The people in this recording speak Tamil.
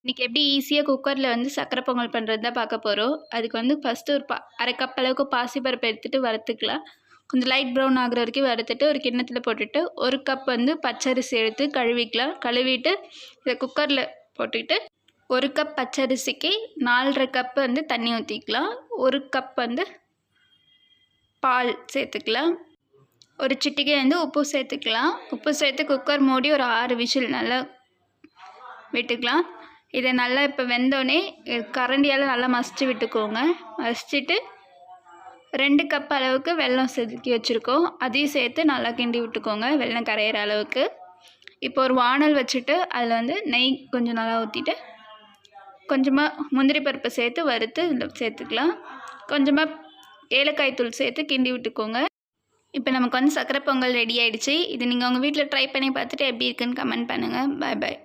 இன்றைக்கி எப்படி ஈஸியாக குக்கரில் வந்து சக்கரை பொங்கல் பண்ணுறது தான் பார்க்க போகிறோம். அதுக்கு வந்து ஃபஸ்ட்டு ஒரு அரை கப் அளவுக்கு பாசிப்பருப்பு எடுத்துகிட்டு வறுத்துக்கலாம். கொஞ்சம் லைட் ப்ரௌன் ஆகிற வரைக்கும் வறுத்துட்டு ஒரு கிண்ணத்தில் போட்டுட்டு 1 கப் வந்து பச்சரிசி எடுத்து கழுவிக்கலாம். கழுவிட்டு இதை குக்கரில் போட்டுக்கிட்டு 1 கப் பச்சரிசிக்கு 4½ கப் வந்து தண்ணி ஊற்றிக்கலாம். 1 கப் வந்து பால் சேர்த்துக்கலாம். ஒரு சிட்டிகை வந்து உப்பு சேர்த்துக்கலாம். உப்பு சேர்த்து குக்கர் மூடி ஒரு 6 விசில் நல்லா விட்டுக்கலாம். இதை நல்லா இப்போ வெந்தோடனே கரண்டியால் நல்லா மசிச்சு விட்டுக்கோங்க. மசிச்சுட்டு 2 கப் அளவுக்கு வெல்லம் செதுக்கி வச்சுருக்கோம். அதையும் சேர்த்து நல்லா கிண்டி விட்டுக்கோங்க வெல்லம் கரையிற அளவுக்கு. இப்போ ஒரு வானல் வச்சுட்டு அதில் வந்து நெய் கொஞ்சம் நல்லா ஊற்றிட்டு கொஞ்சமாக முந்திரி பருப்பை சேர்த்து வறுத்து இதில் சேர்த்துக்கலாம். கொஞ்சமாக ஏலக்காய் தூள் சேர்த்து கிண்டி விட்டுக்கோங்க. இப்போ நமக்கு வந்து சக்கரை பொங்கல் ரெடி ஆகிடுச்சு. இது நீங்கள் உங்கள் வீட்டில் ட்ரை பண்ணி பார்த்துட்டு எப்படி இருக்குன்னு கமெண்ட் பண்ணுங்கள். பாய் பாய்.